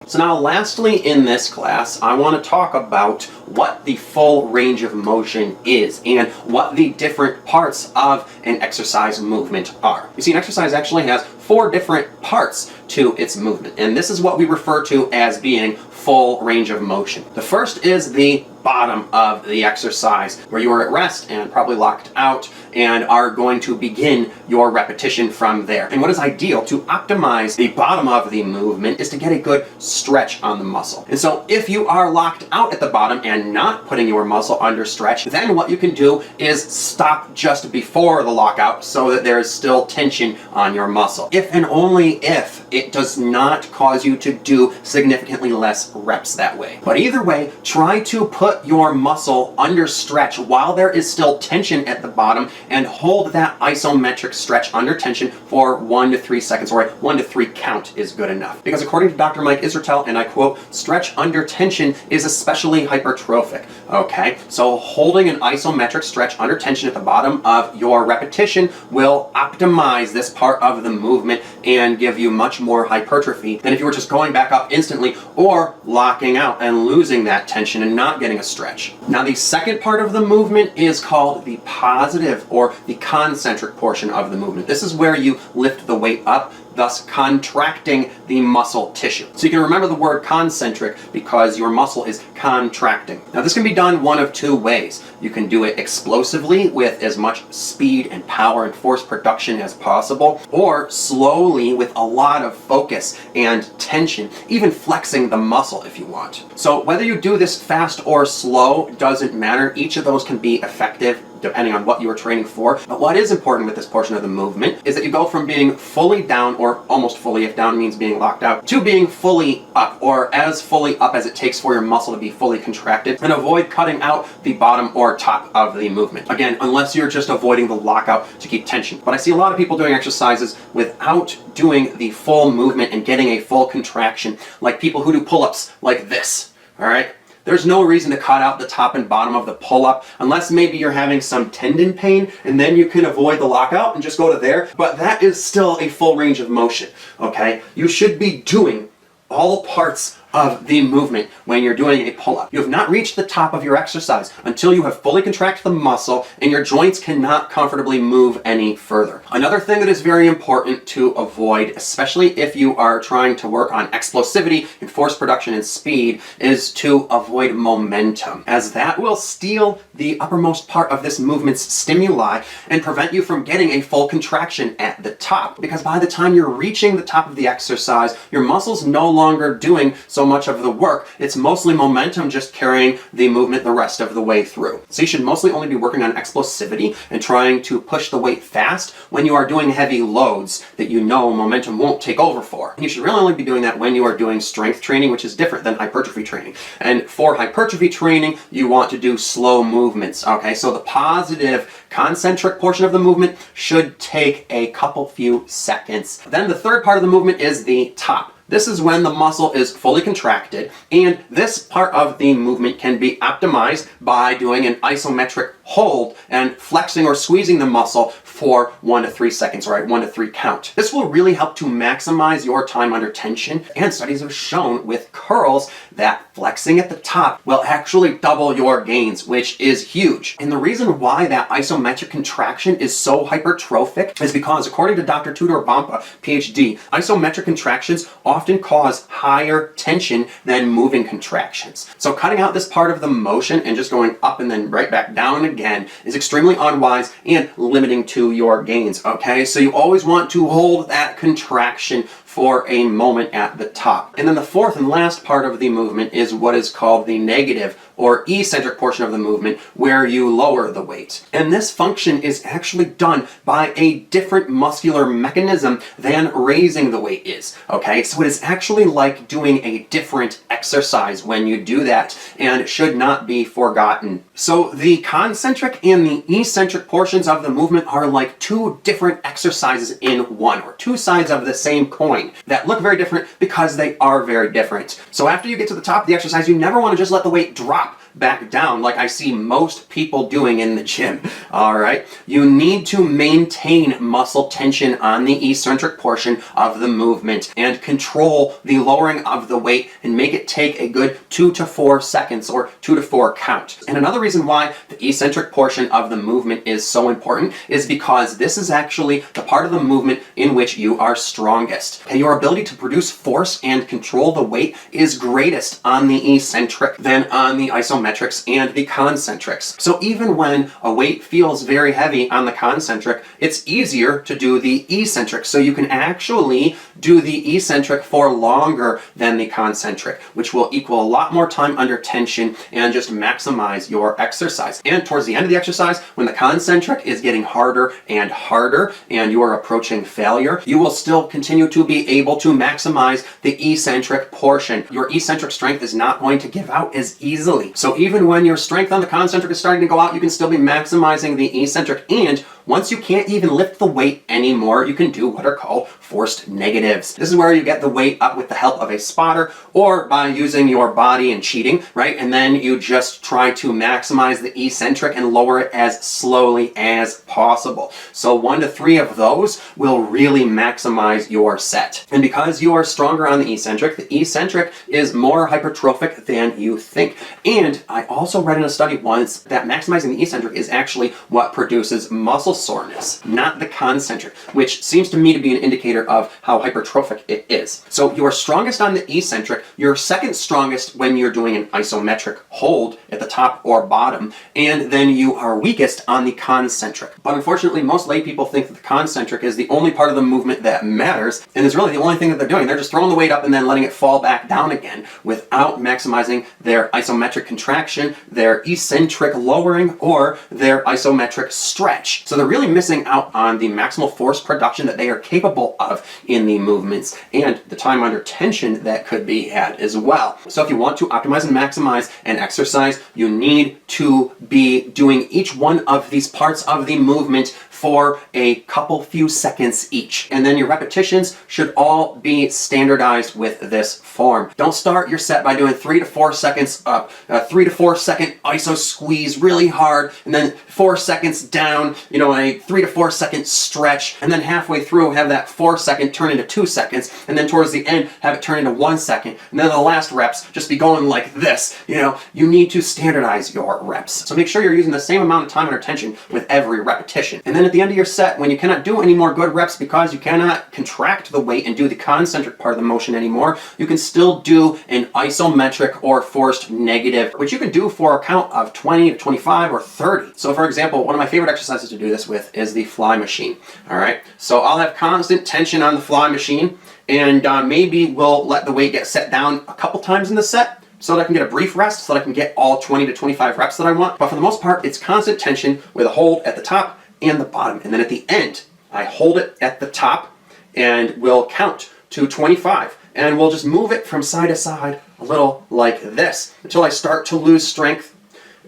So now lastly in this class, I want to talk about what the full range of motion is and what the different parts of an exercise movement are. You see, an exercise actually has 4 different parts to its movement, and this is what we refer to as being full range of motion. The first is the bottom of the exercise, where you are at rest and probably locked out and are going to begin your repetition from there. And what is ideal to optimize the bottom of the movement is to get a good stretch on the muscle. And so if you are locked out at the bottom and not putting your muscle under stretch, then what you can do is stop just before the lockout so that there is still tension on your muscle. If and only if it does not cause you to do significantly less reps that way. But either way, try to put your muscle under stretch while there is still tension at the bottom, and hold that isometric stretch under tension for 1 to 3 seconds, or a 1 to 3 count is good enough. Because according to Dr. Mike Israetel, and I quote, "Stretch under tension is especially hypertrophic." Okay, so holding an isometric stretch under tension at the bottom of your repetition will optimize this part of the movement and give you much more hypertrophy than if you were just going back up instantly or locking out and losing that tension and not getting a stretch. Now, the second part of the movement is called the positive or the concentric portion of the movement. This is where you lift the weight up, thus contracting the muscle tissue. So you can remember the word concentric because your muscle is contracting. Now, this can be done one of 2 ways. You can do it explosively with as much speed and power and force production as possible, or slowly with a lot of focus and tension, even flexing the muscle if you want. So whether you do this fast or slow doesn't matter. Each of those can be effective depending on what you are training for. But what is important with this portion of the movement is that you go from being fully down, or almost fully if down means being locked out, to being fully up, or as fully up as it takes for your muscle to be fully contracted, and avoid cutting out the bottom or top of the movement. Again, unless you're just avoiding the lockout to keep tension. But I see a lot of people doing exercises without doing the full movement and getting a full contraction, like people who do pull-ups like this, all right? There's no reason to cut out the top and bottom of the pull-up unless maybe you're having some tendon pain, and then you can avoid the lockout and just go to there. But that is still a full range of motion, okay? You should be doing all parts of the movement when you're doing a pull-up. You have not reached the top of your exercise until you have fully contracted the muscle and your joints cannot comfortably move any further. Another thing that is very important to avoid, especially if you are trying to work on explosivity and force production and speed, is to avoid momentum, as that will steal the uppermost part of this movement's stimuli and prevent you from getting a full contraction at the top. Because by the time you're reaching the top of the exercise, your muscle's no longer doing so much of the work. It's mostly momentum just carrying the movement the rest of the way through. So you should mostly only be working on explosivity and trying to push the weight fast when you are doing heavy loads that you know momentum won't take over for. And you should really only be doing that when you are doing strength training, which is different than hypertrophy training. And for hypertrophy training, you want to do slow movements, okay? So the positive concentric portion of the movement should take a few seconds. Then the third part of the movement is the top. This is when the muscle is fully contracted, and this part of the movement can be optimized by doing an isometric hold and flexing or squeezing the muscle for 1 to 3 seconds, or a 1 to 3 count. This will really help to maximize your time under tension, and studies have shown with curls that flexing at the top will actually double your gains, which is huge. And the reason why that isometric contraction is so hypertrophic is because, according to Dr. Tudor Bompa, PhD, isometric contractions often cause higher tension than moving contractions. So cutting out this part of the motion and just going up and then right back down again is extremely unwise and limiting to your gains, okay? So you always want to hold that contraction for a moment at the top. And then the fourth and last part of the movement is what is called the negative or eccentric portion of the movement, where you lower the weight. And this function is actually done by a different muscular mechanism than raising the weight is, okay? So it is actually like doing a different exercise when you do that, and should not be forgotten. So the concentric and the eccentric portions of the movement are like 2 different exercises in one, or 2 sides of the same coin that look very different because they are very different. So after you get to the top of the exercise, you never want to just let the weight drop back down like I see most people doing in the gym. All right. You need to maintain muscle tension on the eccentric portion of the movement and control the lowering of the weight and make it take a good 2 to 4 seconds or 2 to 4 count. And another reason why the eccentric portion of the movement is so important is because this is actually the part of the movement in which you are strongest. Okay, your ability to produce force and control the weight is greatest on the eccentric than on the isometrics and the concentrics. So even when a weight feels very heavy on the concentric, it's easier to do the eccentric. So you can actually do the eccentric for longer than the concentric, which will equal a lot more time under tension and just maximize your exercise. And towards the end of the exercise, when the concentric is getting harder and harder and you are approaching failure, you will still continue to be able to maximize the eccentric portion. Your eccentric strength is not going to give out as easily. So even when your strength on the concentric is starting to go out, you can still be maximizing the eccentric. And once you can't even lift the weight anymore, you can do what are called forced negatives. This is where you get the weight up with the help of a spotter or by using your body and cheating, right? And then you just try to maximize the eccentric and lower it as slowly as possible. So 1 to 3 of those will really maximize your set. And because you are stronger on the eccentric is more hypertrophic than you think. And I also read in a study once that maximizing the eccentric is actually what produces muscle soreness, not the concentric, which seems to me to be an indicator of how hypertrophic it is. So you are strongest on the eccentric, you're second strongest when you're doing an isometric hold at the top or bottom, and then you are weakest on the concentric. But unfortunately, most lay people think that the concentric is the only part of the movement that matters, and it's really the only thing that they're doing. They're just throwing the weight up and then letting it fall back down again without maximizing their isometric contraction, their eccentric lowering, or their isometric stretch. So they're really missing out on the maximal force production that they are capable of in the movements and the time under tension that could be had as well. So if you want to optimize and maximize an exercise, you need to be doing each one of these parts of the movement for a few seconds each. And then your repetitions should all be standardized with this form. Don't start your set by doing 3 to 4 seconds up, 3 to 4 second iso squeeze really hard, and then 4 seconds down, a 3 to 4 second stretch, and then halfway through have that 4 second turn into 2 seconds, and then towards the end have it turn into 1 second, and then the last reps just be going like this. You need to standardize your reps. So make sure you're using the same amount of time under tension with every repetition. And then at the end of your set, when you cannot do any more good reps because you cannot contract the weight and do the concentric part of the motion anymore, you can still do an isometric or forced negative, which you can do for a count of 20 to 25 or 30. So for example, one of my favorite exercises to do this with is the fly machine. All right, so I'll have constant tension on the fly machine, and maybe we'll let the weight get set down a couple times in the set so that I can get a brief rest, so that I can get all 20 to 25 reps that I want. But for the most part, it's constant tension with a hold at the top and the bottom. And then at the end, I hold it at the top and we'll count to 25. And we'll just move it from side to side a little like this until I start to lose strength.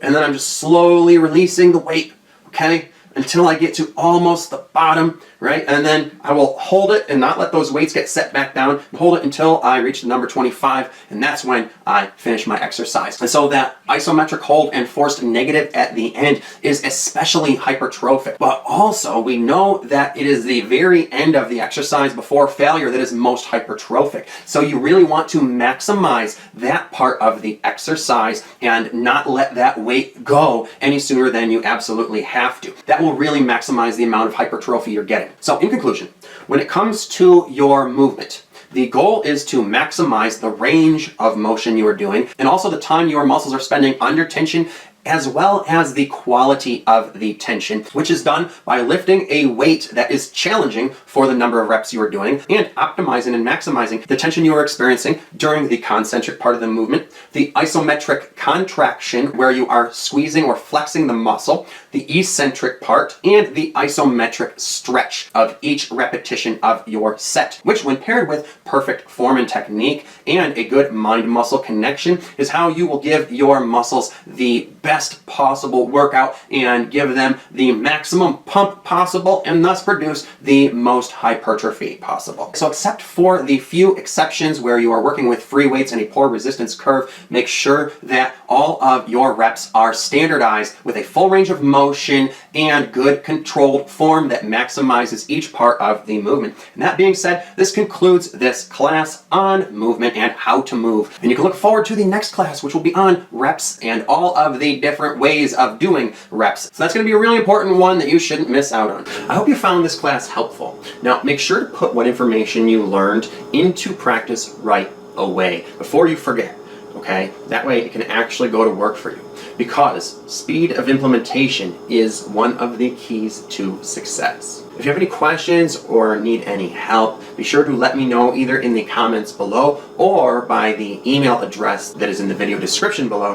And then I'm just slowly releasing the weight, okay, until I get to almost the bottom, right? And then I will hold it and not let those weights get set back down, and hold it until I reach the number 25, and that's when I finish my exercise. And so that isometric hold and forced negative at the end is especially hypertrophic. But also, we know that it is the very end of the exercise before failure that is most hypertrophic. So you really want to maximize that part of the exercise and not let that weight go any sooner than you absolutely have to. That will really maximize the amount of hypertrophy you're getting. So in conclusion, when it comes to your movement, the goal is to maximize the range of motion you are doing and also the time your muscles are spending under tension, as well as the quality of the tension, which is done by lifting a weight that is challenging for the number of reps you are doing and optimizing and maximizing the tension you are experiencing during the concentric part of the movement, the isometric contraction where you are squeezing or flexing the muscle, the eccentric part, and the isometric stretch of each repetition of your set, which when paired with perfect form and technique and a good mind-muscle connection is how you will give your muscles the best best possible workout and give them the maximum pump possible and thus produce the most hypertrophy possible. So except for the few exceptions where you are working with free weights and a poor resistance curve, make sure that all of your reps are standardized with a full range of motion and good controlled form that maximizes each part of the movement. And that being said, this concludes this class on movement and how to move. And you can look forward to the next class, which will be on reps and all of the different ways of doing reps. So that's going to be a really important one that you shouldn't miss out on. I hope you found this class helpful. Now, make sure to put what information you learned into practice right away before you forget. Okay? That way it can actually go to work for you. Because speed of implementation is one of the keys to success. If you have any questions or need any help, be sure to let me know either in the comments below or by the email address that is in the video description below.